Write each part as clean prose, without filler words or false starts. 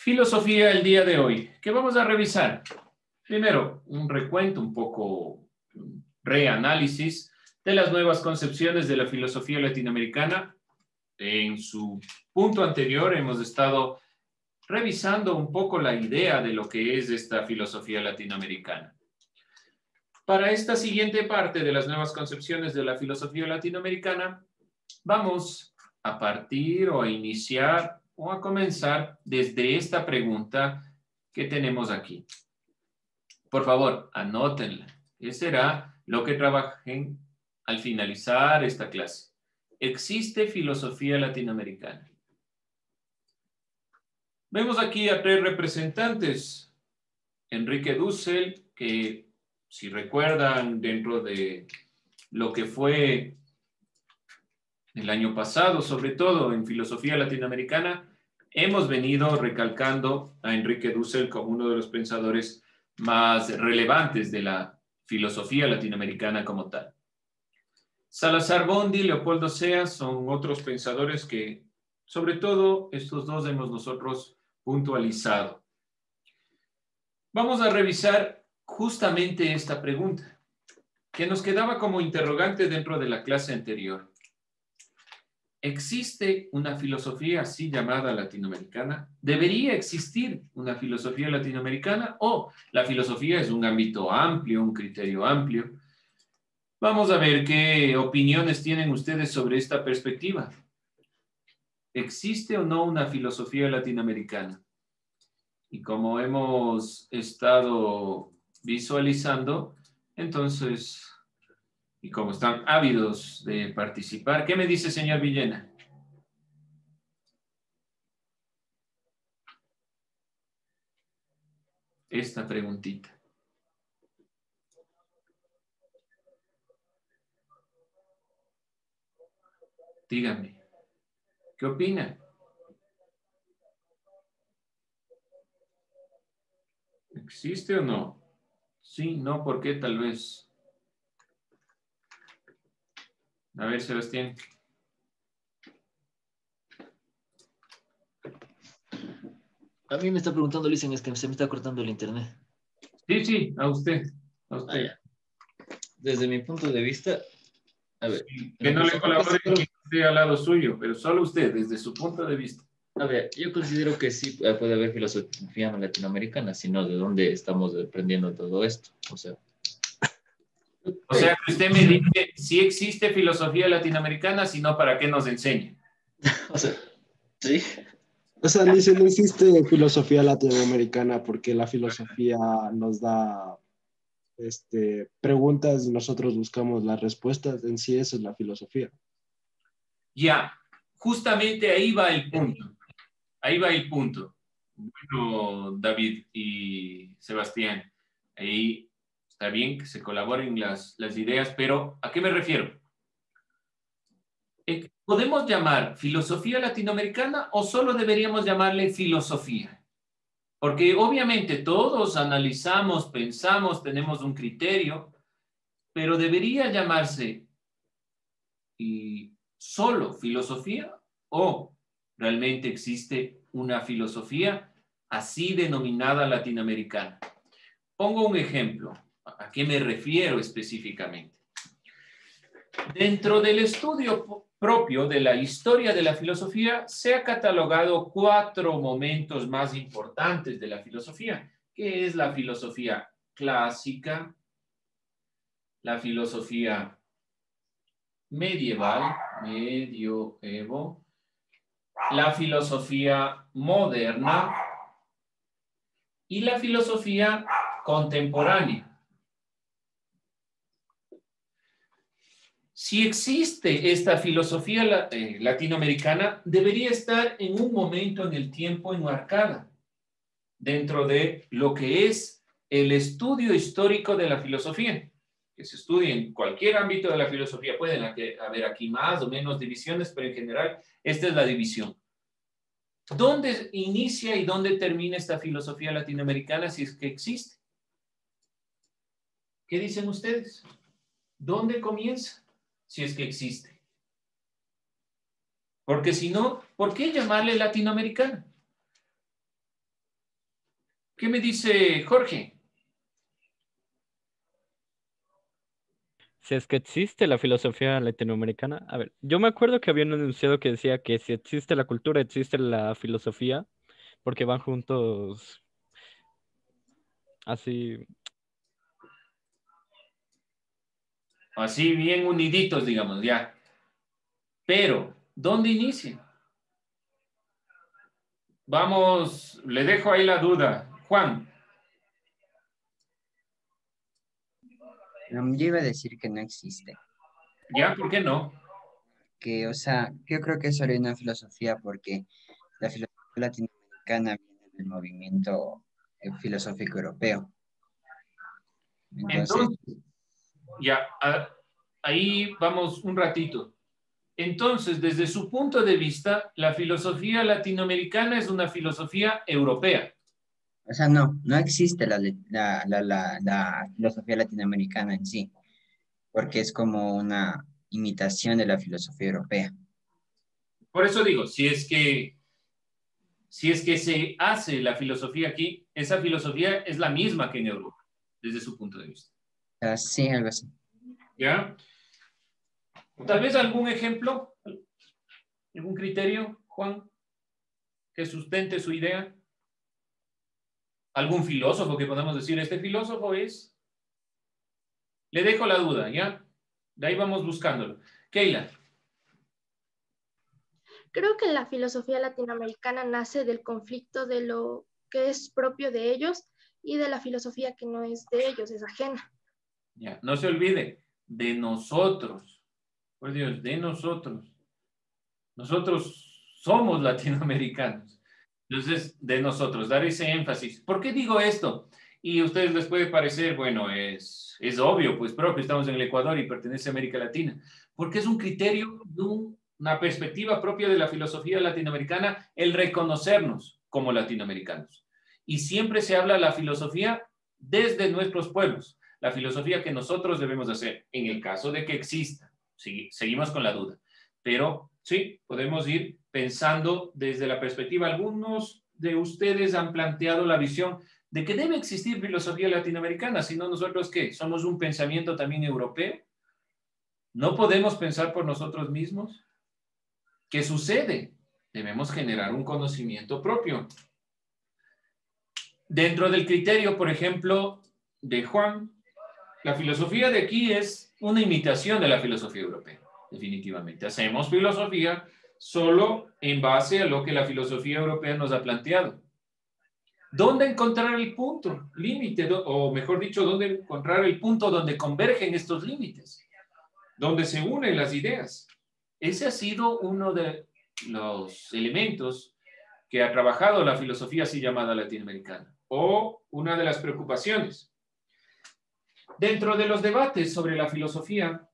Filosofía el día de hoy. ¿Qué vamos a revisar? Primero, un recuento, un poco reanálisis de las nuevas concepciones de la filosofía latinoamericana. En su punto anterior hemos estado revisando un poco la idea de lo que es esta filosofía latinoamericana. Para esta siguiente parte de las nuevas concepciones de la filosofía latinoamericana, vamos a partir o a iniciar o a comenzar desde esta pregunta que tenemos aquí. Por favor, anótenla. ¿Qué será lo que trabajen al finalizar esta clase? ¿Existe filosofía latinoamericana? Vemos aquí a tres representantes. Enrique Dussel, que si recuerdan dentro de lo que fue el año pasado, sobre todo en filosofía latinoamericana, hemos venido recalcando a Enrique Dussel como uno de los pensadores más relevantes de la filosofía latinoamericana como tal. Salazar Bondi, Leopoldo Sea son otros pensadores que, sobre todo, estos dos hemos nosotros puntualizado. Vamos a revisar justamente esta pregunta, que nos quedaba como interrogante dentro de la clase anterior. ¿Existe una filosofía así llamada latinoamericana? ¿Debería existir una filosofía latinoamericana o la filosofía es un ámbito amplio, un criterio amplio? Vamos a ver qué opiniones tienen ustedes sobre esta perspectiva. ¿Existe o no una filosofía latinoamericana? Y como hemos estado visualizando, entonces, y como están ávidos de participar, ¿qué me dice, señor Villena? Esta preguntita. Dígame, ¿qué opina? ¿Existe o no? Sí, no, ¿por qué? Tal vez. A ver, Sebastián. A mí me está preguntando, dicen, es que se me está cortando el internet. Sí, sí, a usted. A usted. Desde mi punto de vista, a ver. Sí, que no le colabore quien esté al lado suyo, pero solo usted, desde su punto de vista. A ver, yo considero que sí puede haber filosofía latinoamericana, sino de dónde estamos aprendiendo todo esto. O sea, que usted me dice, si existe filosofía latinoamericana, si no, ¿para qué nos enseña? O sea, sí. O sea, dice, no existe filosofía latinoamericana porque la filosofía nos da preguntas y nosotros buscamos las respuestas. En sí, eso es la filosofía. Ya, justamente ahí va el punto. Ahí va el punto. Bueno, David y Sebastián, ahí está bien que se colaboren las ideas, pero ¿a qué me refiero? ¿Podemos llamar filosofía latinoamericana o solo deberíamos llamarle filosofía? Porque obviamente todos analizamos, pensamos, tenemos un criterio, pero debería llamarse solo filosofía o realmente existe una filosofía así denominada latinoamericana. Pongo un ejemplo. ¿A qué me refiero específicamente? Dentro del estudio propio de la historia de la filosofía, se ha catalogado 4 momentos más importantes de la filosofía, que es la filosofía clásica, la filosofía medieval, medioevo, la filosofía moderna y la filosofía contemporánea. Si existe esta filosofía latinoamericana, debería estar en un momento en el tiempo enmarcada dentro de lo que es el estudio histórico de la filosofía, que se estudia en cualquier ámbito de la filosofía. Pueden haber aquí más o menos divisiones, pero en general esta es la división. ¿Dónde inicia y dónde termina esta filosofía latinoamericana si es que existe? ¿Qué dicen ustedes? ¿Dónde comienza? Si es que existe. Porque si no, ¿por qué llamarle latinoamericana? ¿Qué me dice Jorge? Si es que existe la filosofía latinoamericana. A ver, yo me acuerdo que había un enunciado que decía que si existe la cultura, existe la filosofía, porque van juntos así. Así bien uniditos, digamos, ya. Pero, ¿dónde inicia? Vamos, le dejo ahí la duda. Juan, Yo iba a decir que no existe. ¿ya? ¿Por qué no? Que, o sea, yo creo que es solo una filosofía porque la filosofía latinoamericana viene del movimiento filosófico europeo. Entonces, Entonces, ya, ahí vamos un ratito. Entonces, desde su punto de vista, la filosofía latinoamericana es una filosofía europea. o sea, no existe la filosofía latinoamericana en sí, porque es como una imitación de la filosofía europea. Por eso digo, si es que se hace la filosofía aquí, esa filosofía es la misma que en Europa, desde su punto de vista. O sea, sí, algo así. ¿Ya? Tal vez algún ejemplo, algún criterio, Juan, que sustente su idea. Algún filósofo que podamos decir, este filósofo es. Le dejo la duda, ¿ya? De ahí vamos buscándolo. Keila. Creo que la filosofía latinoamericana nace del conflicto de lo que es propio de ellos y de la filosofía que no es de ellos, es ajena. Ya, no se olvide, de nosotros. Por Dios, de nosotros. Nosotros somos latinoamericanos. Entonces, de nosotros, dar ese énfasis. ¿Por qué digo esto? Y a ustedes les puede parecer, bueno, es obvio, pues propio, estamos en el Ecuador y pertenece a América Latina. Porque es un criterio de una perspectiva propia de la filosofía latinoamericana, el reconocernos como latinoamericanos. Y siempre se habla de la filosofía desde nuestros pueblos, la filosofía que nosotros debemos hacer, en el caso de que exista. Sí, seguimos con la duda. Pero sí, podemos ir pensando desde la perspectiva. Algunos de ustedes han planteado la visión de que debe existir filosofía latinoamericana, si no nosotros, ¿qué? ¿Somos un pensamiento también europeo? ¿No podemos pensar por nosotros mismos? ¿Qué sucede? Debemos generar un conocimiento propio. Dentro del criterio, por ejemplo, de Juan, la filosofía de aquí es una imitación de la filosofía europea, definitivamente. Hacemos filosofía solo en base a lo que la filosofía europea nos ha planteado. ¿Dónde encontrar el punto límite? O mejor dicho, ¿dónde encontrar el punto donde convergen estos límites? Donde se unen las ideas. Ese ha sido uno de los elementos que ha trabajado la filosofía así llamada latinoamericana, o una de las preocupaciones. Dentro de los debates sobre la filosofía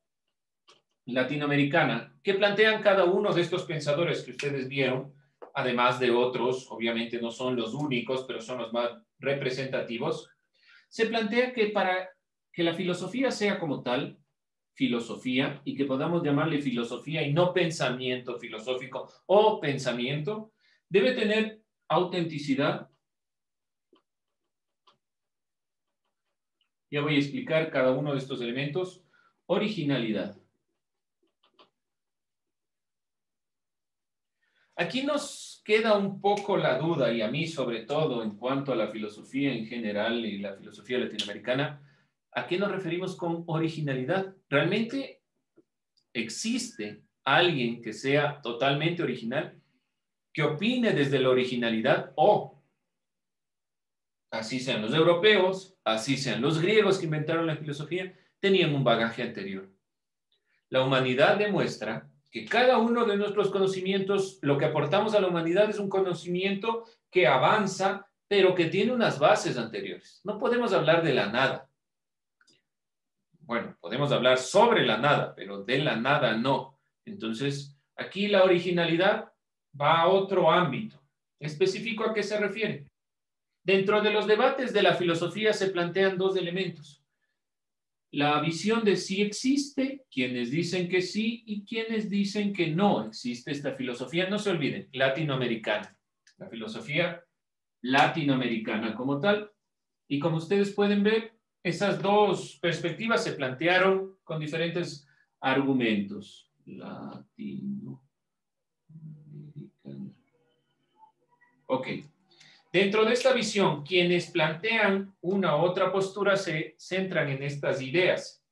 latinoamericana, que plantean cada uno de estos pensadores que ustedes vieron, además de otros, obviamente no son los únicos, pero son los más representativos, se plantea que para que la filosofía sea como tal, filosofía, y que podamos llamarle filosofía y no pensamiento filosófico o pensamiento, debe tener autenticidad. Ya voy a explicar cada uno de estos elementos. Originalidad. Aquí nos queda un poco la duda, y a mí sobre todo en cuanto a la filosofía en general y la filosofía latinoamericana, ¿a qué nos referimos con originalidad? ¿Realmente existe alguien que sea totalmente original, que opine desde la originalidad, o así sean los europeos, así sean los griegos que inventaron la filosofía, tenían un bagaje anterior? La humanidad demuestra que cada uno de nuestros conocimientos, lo que aportamos a la humanidad es un conocimiento que avanza, pero que tiene unas bases anteriores. No podemos hablar de la nada. Bueno, podemos hablar sobre la nada, pero de la nada no. Entonces, aquí la originalidad va a otro ámbito. ¿Específico a qué se refiere? Dentro de los debates de la filosofía se plantean dos elementos. La visión de si existe, quienes dicen que sí y quienes dicen que no existe esta filosofía. No se olviden, latinoamericana. La filosofía latinoamericana como tal. Y como ustedes pueden ver, esas dos perspectivas se plantearon con diferentes argumentos. Latinoamericana. Ok. Dentro de esta visión, quienes plantean una u otra postura se centran en estas ideas.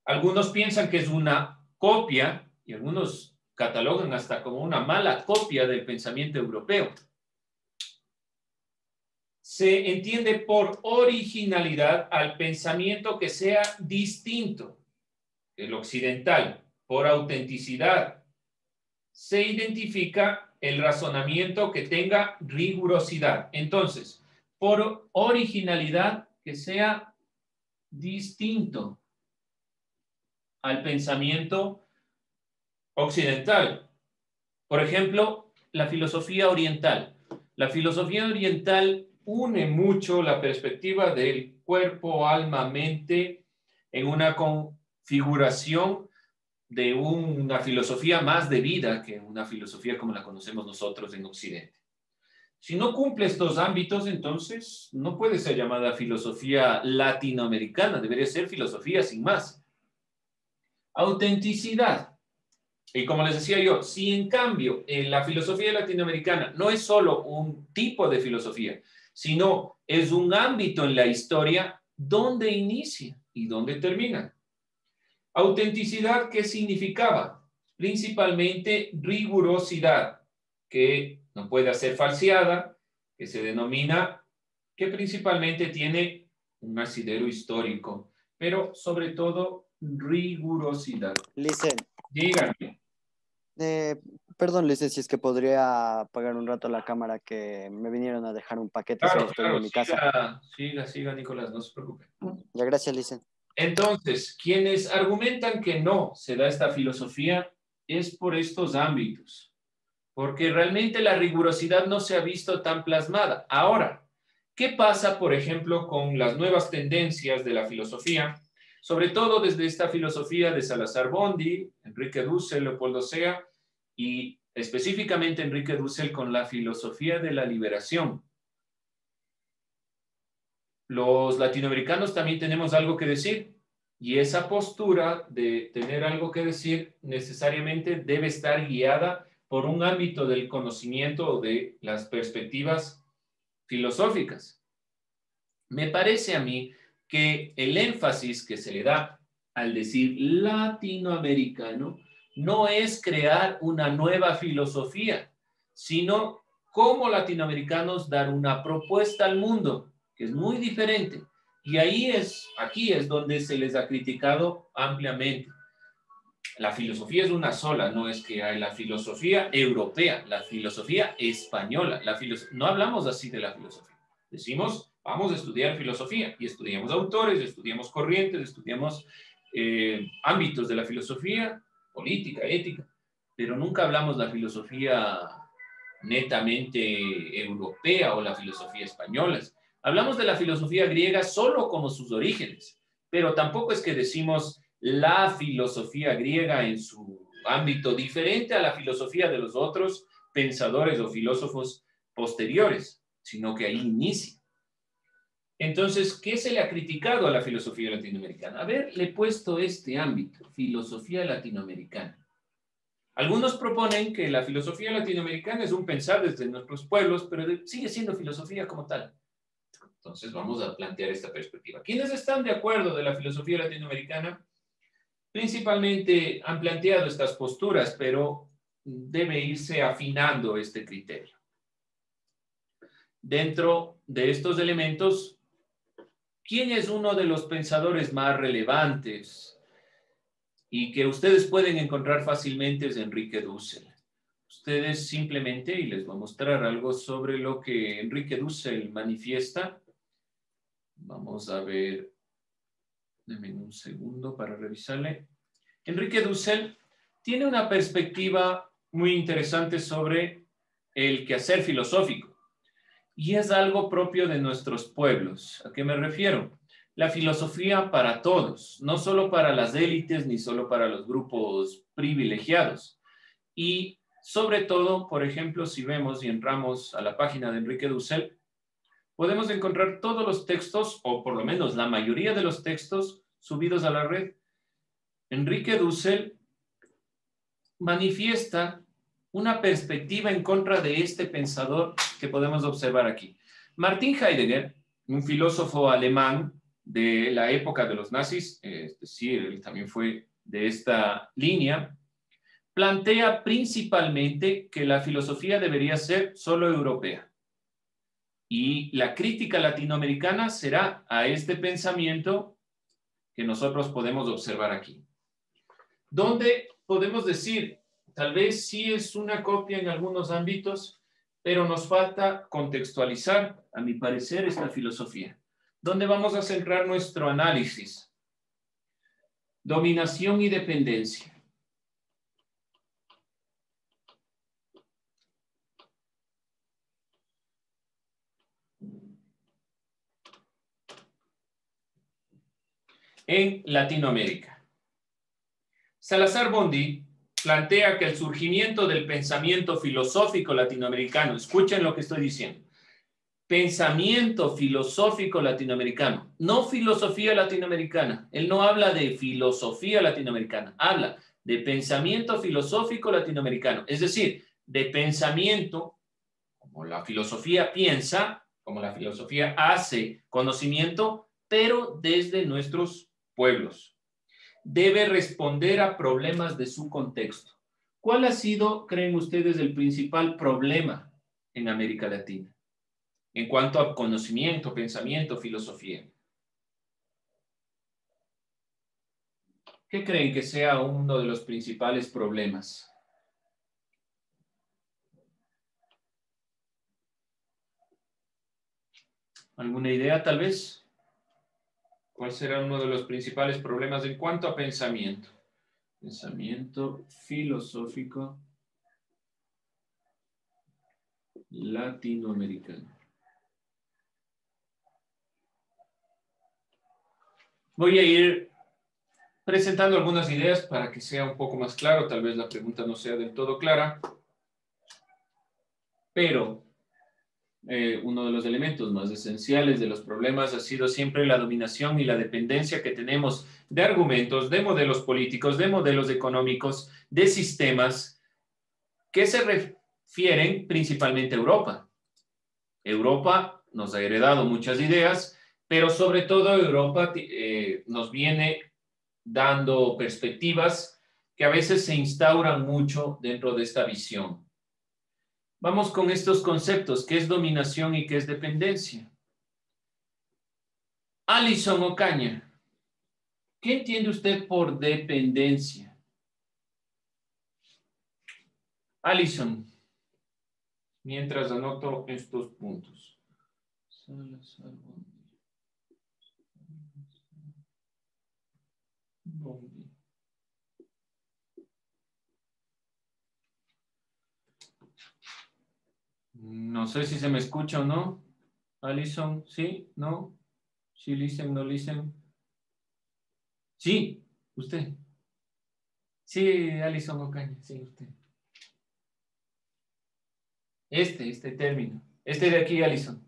Algunos piensan que es una copia, y algunos catalogan hasta como una mala copia del pensamiento europeo. Se entiende por originalidad al pensamiento que sea distinto del occidental. Por autenticidad se identifica el razonamiento que tenga rigurosidad. Entonces, por originalidad que sea distinto al pensamiento occidental. Por ejemplo, la filosofía oriental. La filosofía oriental une mucho la perspectiva del cuerpo, alma, mente en una configuración de una filosofía más de vida que una filosofía como la conocemos nosotros en Occidente. Si no cumple estos ámbitos, entonces no puede ser llamada filosofía latinoamericana, debería ser filosofía sin más. Autenticidad. Y como les decía yo, si en cambio la filosofía latinoamericana no es solo un tipo de filosofía, sino es un ámbito en la historia donde inicia y donde termina. Autenticidad, ¿qué significaba? Principalmente rigurosidad, que no puede ser falseada, que se denomina, que principalmente tiene un asidero histórico, pero sobre todo rigurosidad. Licen, Díganme. perdón, Licen, si es que podría apagar un rato la cámara, que me vinieron a dejar un paquete, solo Claro, estoy claro, en mi casa. siga, Nicolás, no se preocupe. Ya, gracias, Licen. Entonces, quienes argumentan que no se da esta filosofía es por estos ámbitos, porque realmente la rigurosidad no se ha visto tan plasmada. Ahora, ¿qué pasa, por ejemplo, con las nuevas tendencias de la filosofía? Sobre todo desde esta filosofía de Salazar Bondi, Enrique Dussel, Leopoldo Sea, y específicamente Enrique Dussel con la filosofía de la liberación. Los latinoamericanos también tenemos algo que decir, y esa postura de tener algo que decir necesariamente debe estar guiada por un ámbito del conocimiento o de las perspectivas filosóficas. Me parece a mí que el énfasis que se le da al decir latinoamericano no es crear una nueva filosofía, sino como latinoamericanos dar una propuesta al mundo, que es muy diferente. Y aquí es donde se les ha criticado ampliamente. La filosofía es una sola, no es que hay la filosofía europea, la filosofía española. No hablamos así de la filosofía. Decimos, vamos a estudiar filosofía y estudiamos autores, estudiamos corrientes, estudiamos ámbitos de la filosofía, política, ética, pero nunca hablamos de la filosofía netamente europea o la filosofía española. Hablamos de la filosofía griega solo como sus orígenes, pero tampoco es que decimos la filosofía griega en su ámbito diferente a la filosofía de los otros pensadores o filósofos posteriores, sino que ahí inicia. Entonces, ¿qué se le ha criticado a la filosofía latinoamericana? A ver, le he puesto este ámbito, filosofía latinoamericana. Algunos proponen que la filosofía latinoamericana es un pensar desde nuestros pueblos, pero sigue siendo filosofía como tal. Entonces vamos a plantear esta perspectiva. ¿Quiénes están de acuerdo de la filosofía latinoamericana? Principalmente han planteado estas posturas, pero debe irse afinando este criterio. Dentro de estos elementos, ¿quién es uno de los pensadores más relevantes y que ustedes pueden encontrar fácilmente? Es Enrique Dussel. Ustedes simplemente, y les voy a mostrar algo sobre lo que Enrique Dussel manifiesta. Vamos a ver, denme un segundo para revisarle. Enrique Dussel tiene una perspectiva muy interesante sobre el quehacer filosófico y es algo propio de nuestros pueblos. ¿A qué me refiero? La filosofía para todos, no solo para las élites ni solo para los grupos privilegiados. Y Sobre todo, por ejemplo, si vemos y entramos a la página de Enrique Dussel, podemos encontrar todos los textos, o por lo menos la mayoría de los textos subidos a la red. Enrique Dussel manifiesta una perspectiva en contra de este pensador que podemos observar aquí. Martin Heidegger, un filósofo alemán de la época de los nazis, es decir, él también fue de esta línea, plantea principalmente que la filosofía debería ser solo europea. Y la crítica latinoamericana será a este pensamiento que nosotros podemos observar aquí. Donde podemos decir, tal vez sí es una copia en algunos ámbitos, pero nos falta contextualizar, a mi parecer, esta filosofía. ¿Dónde vamos a centrar nuestro análisis? Dominación y dependencia. En Latinoamérica. Salazar Bondy plantea que el surgimiento del pensamiento filosófico latinoamericano, escuchen lo que estoy diciendo, pensamiento filosófico latinoamericano, no filosofía latinoamericana. Él no habla de filosofía latinoamericana, habla de pensamiento filosófico latinoamericano, es decir, de pensamiento, como la filosofía piensa, como la filosofía hace conocimiento, pero desde nuestros pueblos. Debe responder a problemas de su contexto. ¿Cuál ha sido, creen ustedes, el principal problema en América Latina en cuanto a conocimiento, pensamiento, filosofía? ¿Qué creen que sea uno de los principales problemas? ¿Alguna idea, tal vez? ¿Cuál será uno de los principales problemas en cuanto a pensamiento? Pensamiento filosófico latinoamericano. Voy a ir presentando algunas ideas para que sea un poco más claro. Tal vez la pregunta no sea del todo clara, pero uno de los elementos más esenciales de los problemas ha sido siempre la dominación y la dependencia que tenemos de argumentos, de modelos políticos, de modelos económicos, de sistemas que se refieren principalmente a Europa. Europa nos ha heredado muchas ideas, pero sobre todo Europa nos viene dando perspectivas que a veces se instauran mucho dentro de esta visión. Vamos con estos conceptos, ¿qué es dominación y qué es dependencia? Alison Ocaña, ¿qué entiende usted por dependencia? Alison, mientras anoto estos puntos. No sé si se me escucha o no. Alison, ¿sí? ¿No? ¿Sí listen? ¿No listen? Sí, usted. Sí, Alison Ocaña, sí, usted. Este término. Este de aquí, Alison.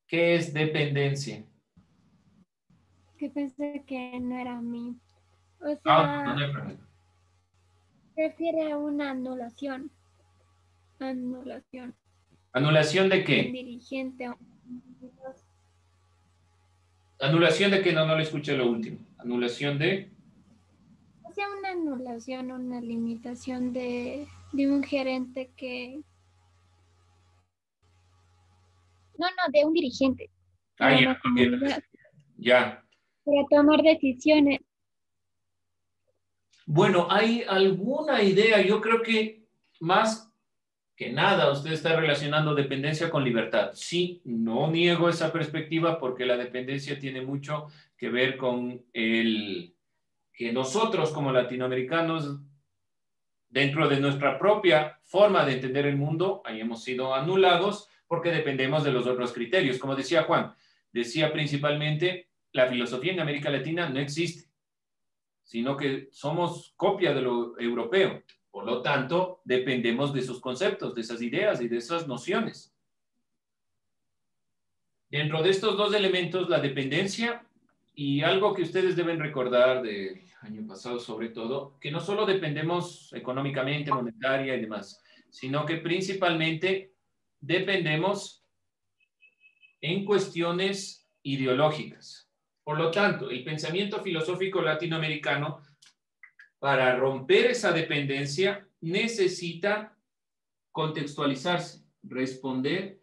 ¿Qué es dependencia? Que pensé que no era a mí. O sea, No hay problema. refiere a una anulación. Anulación. ¿Anulación de Un qué? dirigente. ¿Anulación de qué? No le escuché lo último. ¿Anulación de? O sea, una anulación, una limitación de un gerente que... No, de un dirigente. Ah, Para ya, la comunidad. ya. Para tomar decisiones. Bueno, ¿hay alguna idea? Yo creo que más que nada usted está relacionando dependencia con libertad. Sí, no niego esa perspectiva porque la dependencia tiene mucho que ver con el que nosotros como latinoamericanos, dentro de nuestra propia forma de entender el mundo, hayamos sido anulados porque dependemos de los otros criterios. Como decía Juan, decía principalmente, la filosofía en América Latina no existe, sino que somos copia de lo europeo. Por lo tanto, dependemos de esos conceptos, de esas ideas y de esas nociones. Dentro de estos dos elementos, la dependencia y algo que ustedes deben recordar del año pasado sobre todo, que no solo dependemos económicamente, monetaria y demás, sino que principalmente dependemos en cuestiones ideológicas. Por lo tanto, el pensamiento filosófico latinoamericano, para romper esa dependencia, necesita contextualizarse, responder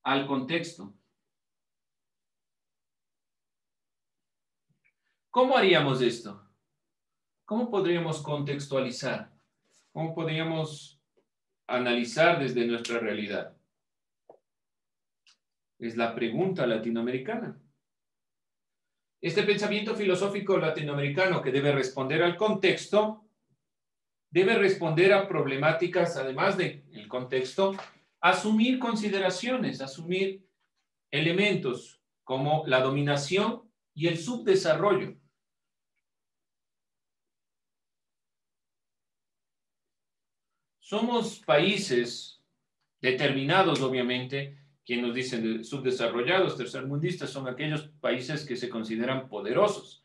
al contexto. ¿Cómo haríamos esto? ¿Cómo podríamos contextualizar? ¿Cómo podríamos analizar desde nuestra realidad? Es la pregunta latinoamericana. Este pensamiento filosófico latinoamericano que debe responder al contexto, debe responder a problemáticas, además del contexto, asumir consideraciones, asumir elementos como la dominación y el subdesarrollo. Somos países determinados, obviamente, quienes nos dicen subdesarrollados, tercermundistas, son aquellos países que se consideran poderosos.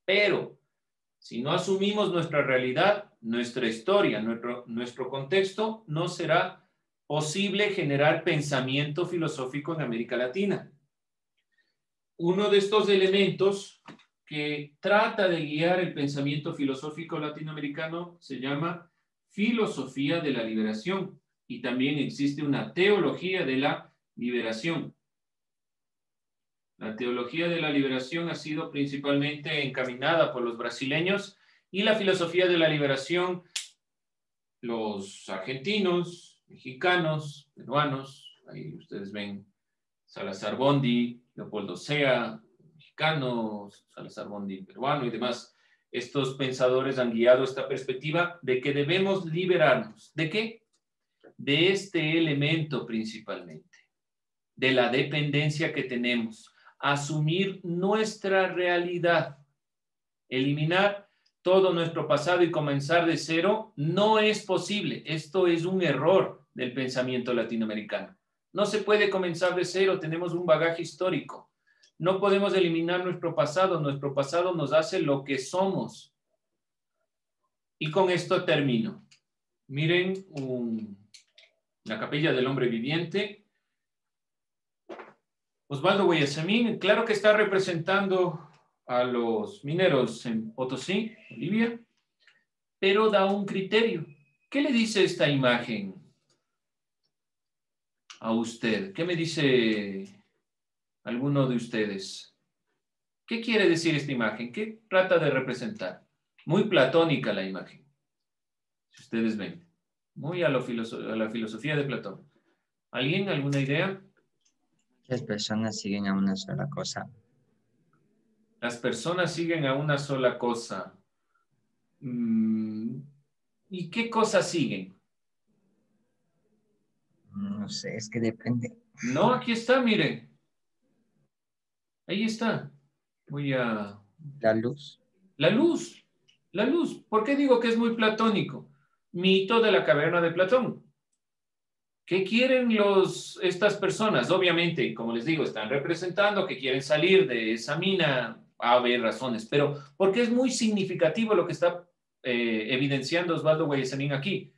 Pero si no asumimos nuestra realidad, nuestra historia, nuestro contexto, no será posible generar pensamiento filosófico en América Latina. Uno de estos elementos que trata de guiar el pensamiento filosófico latinoamericano se llama filosofía de la liberación, y también existe una teología de la liberación. La teología de la liberación ha sido principalmente encaminada por los brasileños, y la filosofía de la liberación, los argentinos, mexicanos, peruanos, ahí ustedes ven Salazar Bondi, Leopoldo Sea, mexicano, Salazar Bondi, peruano y demás. Estos pensadores han guiado esta perspectiva de que debemos liberarnos. ¿De qué? De este elemento principalmente, de la dependencia que tenemos. Asumir nuestra realidad, eliminar todo nuestro pasado y comenzar de cero, no es posible. Esto es un error del pensamiento latinoamericano. No se puede comenzar de cero, tenemos un bagaje histórico. No podemos eliminar nuestro pasado nos hace lo que somos. Y con esto termino. Miren la capilla del hombre viviente. Osvaldo Guayasamín, claro que está representando a los mineros en Potosí, Bolivia, pero da un criterio. ¿Qué le dice esta imagen a usted? ¿Qué me dice alguno de ustedes? ¿Qué quiere decir esta imagen? ¿Qué trata de representar? Muy platónica la imagen, si ustedes ven. Muy a la filosofía de Platón. ¿Alguien? ¿Alguna idea? Las personas siguen a una sola cosa. Las personas siguen a una sola cosa. ¿Y qué cosas siguen? No sé, es que depende. No, aquí está, miren. Ahí está. Voy a... La luz. La luz. La luz. ¿Por qué digo que es muy platónico? Mito de la caverna de Platón. ¿Qué quieren estas personas? Obviamente, como les digo, están representando que quieren salir de esa mina. A haber razones, pero porque es muy significativo lo que está evidenciando Osvaldo Guayasamín aquí.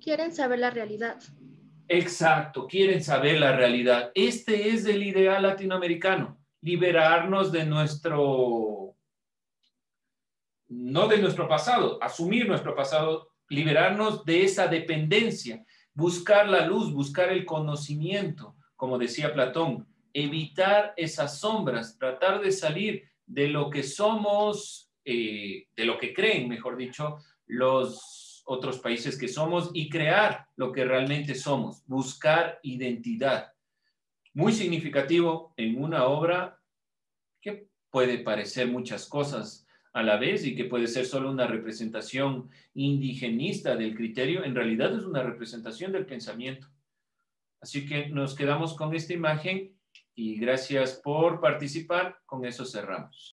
Quieren saber la realidad. Exacto, quieren saber la realidad. Este es el ideal latinoamericano, liberarnos de no de nuestro pasado, asumir nuestro pasado, liberarnos de esa dependencia, buscar la luz, buscar el conocimiento, como decía Platón, evitar esas sombras, tratar de salir de lo que somos, de lo que creen, mejor dicho, los otros países que somos, y crear lo que realmente somos, buscar identidad. Muy significativo en una obra que puede parecer muchas cosas a la vez y que puede ser solo una representación indigenista del criterio, en realidad es una representación del pensamiento. Así que nos quedamos con esta imagen y gracias por participar. Con eso cerramos.